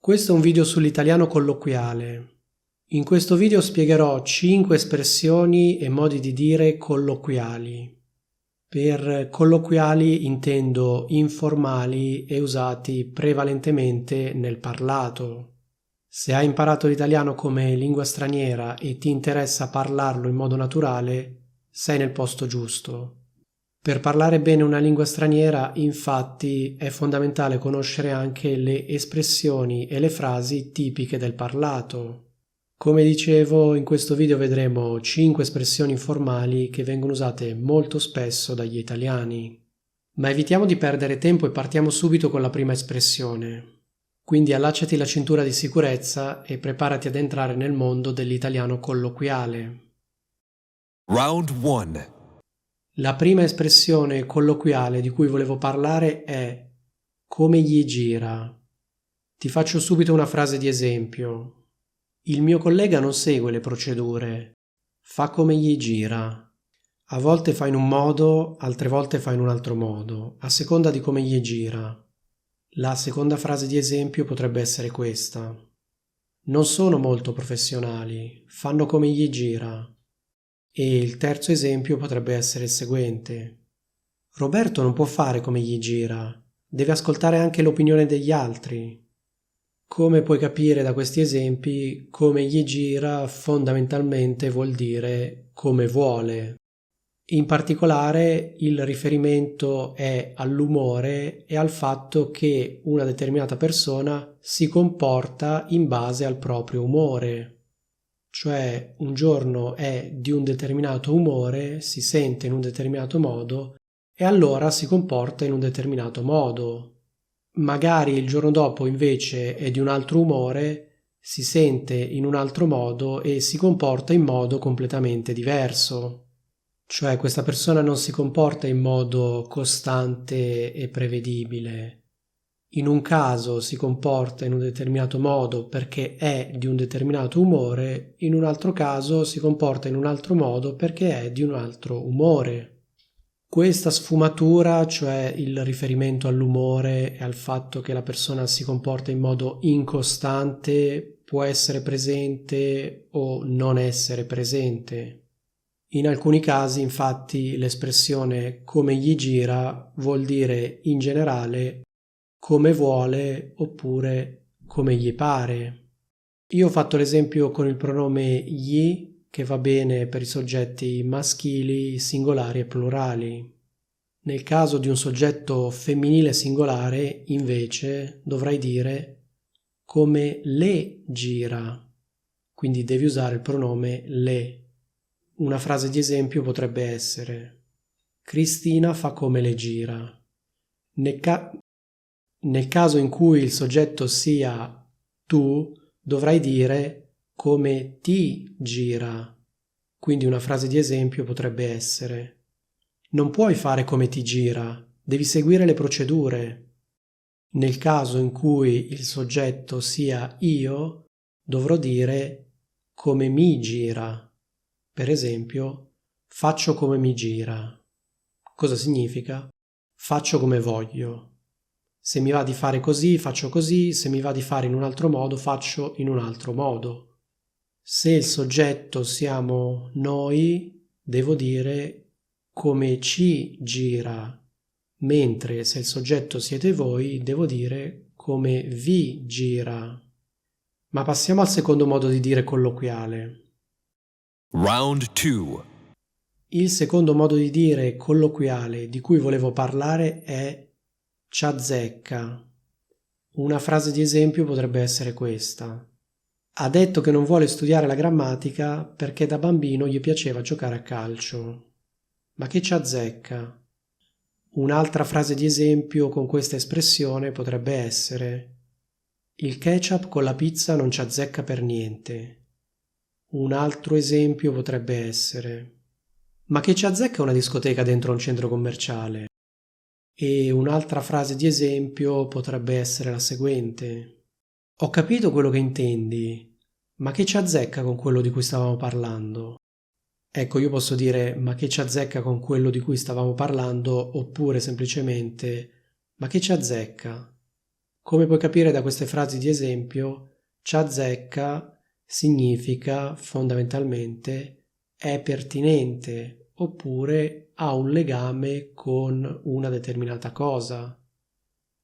Questo è un video sull'italiano colloquiale. In questo video spiegherò 5 espressioni e modi di dire colloquiali. Per colloquiali intendo informali e usati prevalentemente nel parlato. Se hai imparato l'italiano come lingua straniera e ti interessa parlarlo in modo naturale, sei nel posto giusto. Per parlare bene una lingua straniera, infatti, è fondamentale conoscere anche le espressioni e le frasi tipiche del parlato. Come dicevo, in questo video vedremo 5 espressioni informali che vengono usate molto spesso dagli italiani. Ma evitiamo di perdere tempo e partiamo subito con la prima espressione. Quindi allacciati la cintura di sicurezza e preparati ad entrare nel mondo dell'italiano colloquiale. Round 1. La prima espressione colloquiale di cui volevo parlare è come gli gira. Ti faccio subito una frase di esempio. Il mio collega non segue le procedure, fa come gli gira. A volte fa in un modo, altre volte fa in un altro modo, a seconda di come gli gira. La seconda frase di esempio potrebbe essere questa. Non sono molto professionali, fanno come gli gira. E il terzo esempio potrebbe essere il seguente. Roberto non può fare come gli gira, deve ascoltare anche l'opinione degli altri. Come puoi capire da questi esempi, come gli gira fondamentalmente vuol dire come vuole. In particolare il riferimento è all'umore e al fatto che una determinata persona si comporta in base al proprio umore. Cioè un giorno è di un determinato umore, si sente in un determinato modo e allora si comporta in un determinato modo. Magari il giorno dopo invece è di un altro umore, si sente in un altro modo e si comporta in modo completamente diverso. Cioè questa persona non si comporta in modo costante e prevedibile. In un caso si comporta in un determinato modo perché è di un determinato umore, in un altro caso si comporta in un altro modo perché è di un altro umore. Questa sfumatura, cioè il riferimento all'umore e al fatto che la persona si comporta in modo incostante, può essere presente o non essere presente. In alcuni casi, infatti, l'espressione come gli gira vuol dire in generale come vuole oppure come gli pare. Io ho fatto l'esempio con il pronome gli, che va bene per i soggetti maschili, singolari e plurali. Nel caso di un soggetto femminile singolare, invece, dovrai dire come le gira. Quindi devi usare il pronome le. Una frase di esempio potrebbe essere: Cristina fa come le gira. Nel caso in cui il soggetto sia tu, dovrai dire come ti gira. Quindi una frase di esempio potrebbe essere: non puoi fare come ti gira, devi seguire le procedure. Nel caso in cui il soggetto sia io, dovrò dire come mi gira. Per esempio, faccio come mi gira. Cosa significa? Faccio come voglio. Se mi va di fare così, faccio così, se mi va di fare in un altro modo, faccio in un altro modo. Se il soggetto siamo noi, devo dire come ci gira, mentre se il soggetto siete voi, devo dire come vi gira. Ma passiamo al secondo modo di dire colloquiale. Round 2. Il secondo modo di dire colloquiale di cui volevo parlare è c'azzecca. Una frase di esempio potrebbe essere questa. Ha detto che non vuole studiare la grammatica perché da bambino gli piaceva giocare a calcio. Ma che c'azzecca? Un'altra frase di esempio con questa espressione potrebbe essere: il ketchup con la pizza non c'azzecca per niente. Un altro esempio potrebbe essere: ma che c'azzecca una discoteca dentro un centro commerciale? E un'altra frase di esempio potrebbe essere la seguente. Ho capito quello che intendi, ma che ci azzecca con quello di cui stavamo parlando? Ecco, io posso dire ma che ci azzecca con quello di cui stavamo parlando oppure semplicemente ma che ci azzecca? Come puoi capire da queste frasi di esempio, c'azzecca significa fondamentalmente è pertinente oppure ha un legame con una determinata cosa.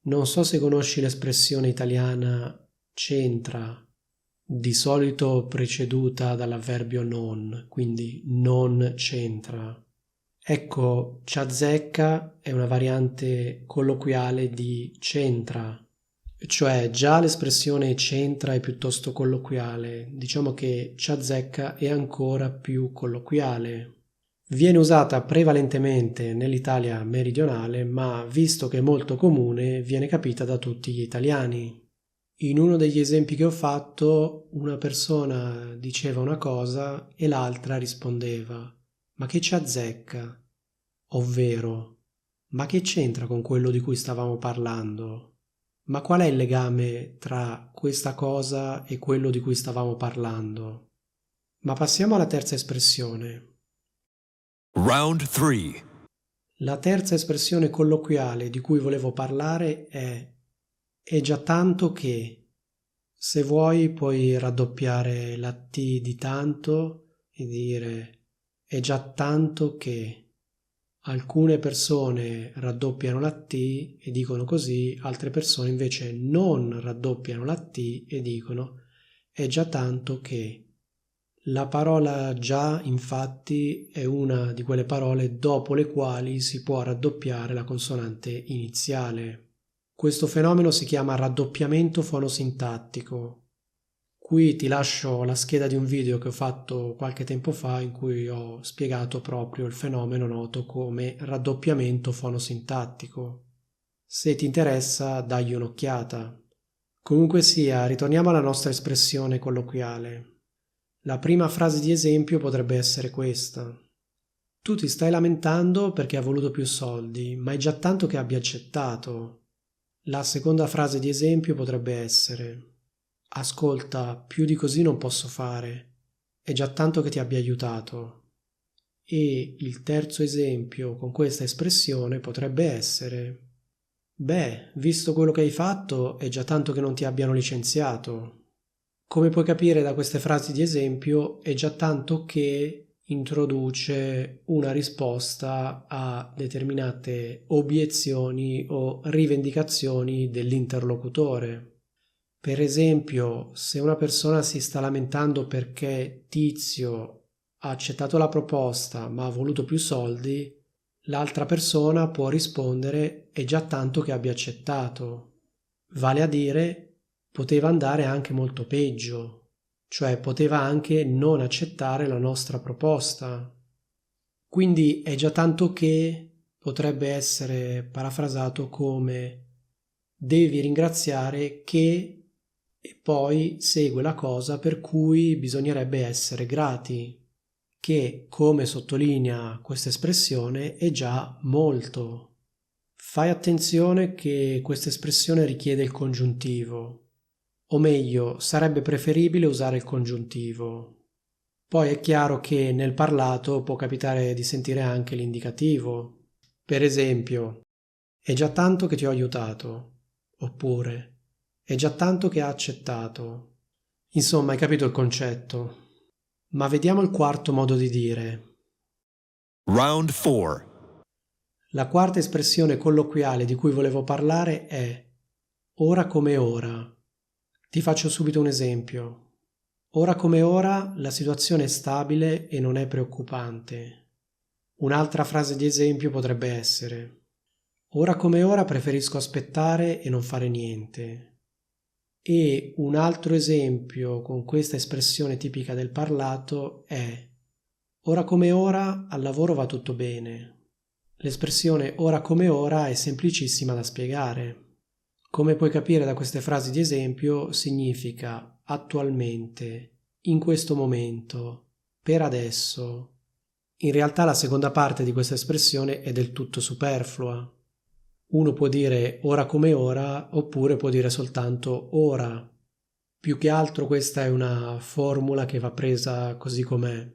Non so se conosci l'espressione italiana c'entra, di solito preceduta dall'avverbio non, quindi non c'entra. Ecco, c'azzecca è una variante colloquiale di c'entra, cioè già l'espressione c'entra è piuttosto colloquiale, diciamo che c'azzecca è ancora più colloquiale. Viene usata prevalentemente nell'Italia meridionale, ma visto che è molto comune, viene capita da tutti gli italiani. In uno degli esempi che ho fatto, una persona diceva una cosa e l'altra rispondeva: "Ma che ci azzecca?" Ovvero: "Ma che c'entra con quello di cui stavamo parlando? Ma qual è il legame tra questa cosa e quello di cui stavamo parlando?" Ma passiamo alla terza espressione. Round 3. La terza espressione colloquiale di cui volevo parlare è già tanto che. Se vuoi puoi raddoppiare la T di tanto e dire è già tanto che. Alcune persone raddoppiano la T e dicono così, altre persone invece non raddoppiano la T e dicono è già tanto che. La parola già, infatti, è una di quelle parole dopo le quali si può raddoppiare la consonante iniziale. Questo fenomeno si chiama raddoppiamento fonosintattico. Qui ti lascio la scheda di un video che ho fatto qualche tempo fa in cui ho spiegato proprio il fenomeno noto come raddoppiamento fonosintattico. Se ti interessa, dagli un'occhiata. Comunque sia, ritorniamo alla nostra espressione colloquiale. La prima frase di esempio potrebbe essere questa: tu ti stai lamentando perché ha voluto più soldi, ma è già tanto che abbia accettato. La seconda frase di esempio potrebbe essere: ascolta, più di così non posso fare, è già tanto che ti abbia aiutato. E il terzo esempio con questa espressione potrebbe essere: beh, visto quello che hai fatto, è già tanto che non ti abbiano licenziato. Come puoi capire da queste frasi di esempio, è già tanto che introduce una risposta a determinate obiezioni o rivendicazioni dell'interlocutore. Per esempio, se una persona si sta lamentando perché Tizio ha accettato la proposta ma ha voluto più soldi, l'altra persona può rispondere è già tanto che abbia accettato. Vale a dire, poteva andare anche molto peggio, cioè poteva anche non accettare la nostra proposta. Quindi è già tanto che potrebbe essere parafrasato come devi ringraziare che e poi segue la cosa per cui bisognerebbe essere grati, che, come sottolinea questa espressione, è già molto. Fai attenzione che questa espressione richiede il congiuntivo, o meglio, sarebbe preferibile usare il congiuntivo. Poi è chiaro che nel parlato può capitare di sentire anche l'indicativo. Per esempio, è già tanto che ti ho aiutato, oppure è già tanto che ha accettato. Insomma, hai capito il concetto. Ma vediamo il quarto modo di dire. Round 4. La quarta espressione colloquiale di cui volevo parlare è ora come ora. Ti faccio subito un esempio. Ora come ora la situazione è stabile e non è preoccupante. Un'altra frase di esempio potrebbe essere: ora come ora preferisco aspettare e non fare niente. E un altro esempio con questa espressione tipica del parlato è: ora come ora al lavoro va tutto bene. L'espressione ora come ora è semplicissima da spiegare. Come puoi capire da queste frasi di esempio, significa attualmente, in questo momento, per adesso. In realtà la seconda parte di questa espressione è del tutto superflua. Uno può dire ora come ora oppure può dire soltanto ora. Più che altro questa è una formula che va presa così com'è.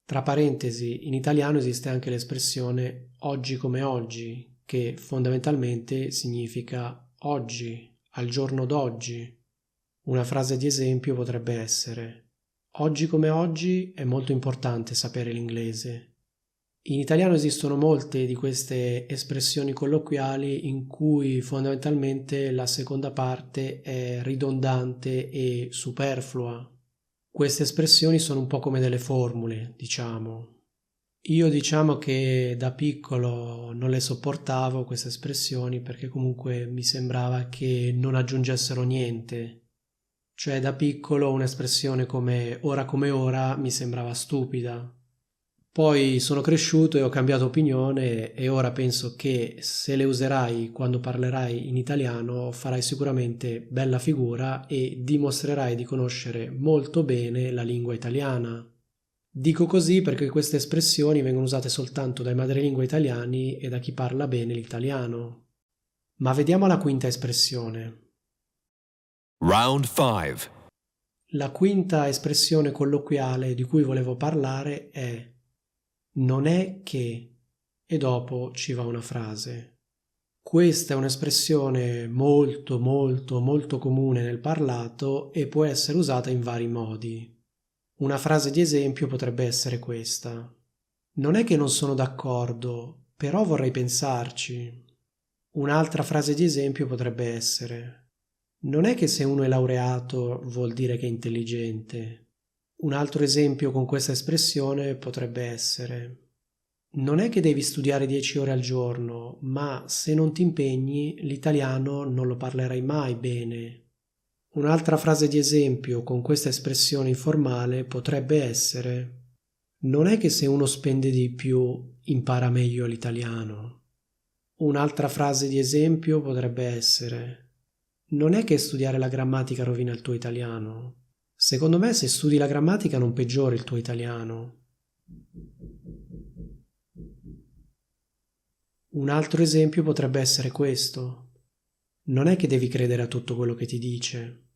Tra parentesi, in italiano esiste anche l'espressione oggi come oggi, che fondamentalmente significa oggi, al giorno d'oggi. Una frase di esempio potrebbe essere: oggi come oggi è molto importante sapere l'inglese. In italiano esistono molte di queste espressioni colloquiali in cui fondamentalmente la seconda parte è ridondante e superflua. Queste espressioni sono un po' come delle formule, diciamo. Io diciamo che da piccolo non le sopportavo queste espressioni perché comunque mi sembrava che non aggiungessero niente. Cioè da piccolo un'espressione come ora mi sembrava stupida. Poi sono cresciuto e ho cambiato opinione e ora penso che se le userai quando parlerai in italiano farai sicuramente bella figura e dimostrerai di conoscere molto bene la lingua italiana. Dico così perché queste espressioni vengono usate soltanto dai madrelingua italiani e da chi parla bene l'italiano. Ma vediamo la quinta espressione. Round 5. La quinta espressione colloquiale di cui volevo parlare è non è che, e dopo ci va una frase. Questa è un'espressione molto molto molto comune nel parlato e può essere usata in vari modi. Una frase di esempio potrebbe essere questa: non è che non sono d'accordo, però vorrei pensarci. Un'altra frase di esempio potrebbe essere: non è che se uno è laureato vuol dire che è intelligente. Un altro esempio con questa espressione potrebbe essere: non è che devi studiare 10 ore al giorno, ma se non ti impegni l'italiano non lo parlerai mai bene. Un'altra frase di esempio con questa espressione informale potrebbe essere: non è che se uno spende di più impara meglio l'italiano. Un'altra frase di esempio potrebbe essere: non è che studiare la grammatica rovina il tuo italiano. Secondo me se studi la grammatica non peggiori il tuo italiano. Un altro esempio potrebbe essere questo: non è che devi credere a tutto quello che ti dice.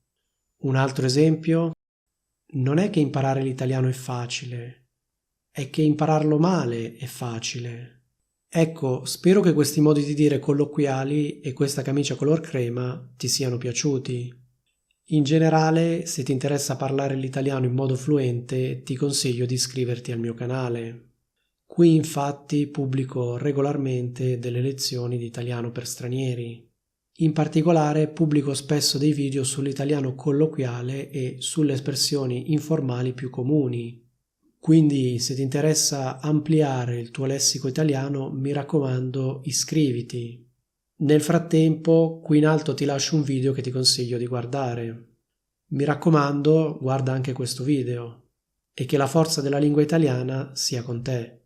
Un altro esempio: non è che imparare l'italiano è facile, è che impararlo male è facile. Ecco, spero che questi modi di dire colloquiali e questa camicia color crema ti siano piaciuti. In generale, se ti interessa parlare l'italiano in modo fluente, ti consiglio di iscriverti al mio canale. Qui infatti pubblico regolarmente delle lezioni di italiano per stranieri. In particolare pubblico spesso dei video sull'italiano colloquiale e sulle espressioni informali più comuni. Quindi se ti interessa ampliare il tuo lessico italiano, mi raccomando, iscriviti. Nel frattempo, qui in alto ti lascio un video che ti consiglio di guardare. Mi raccomando, guarda anche questo video e che la forza della lingua italiana sia con te.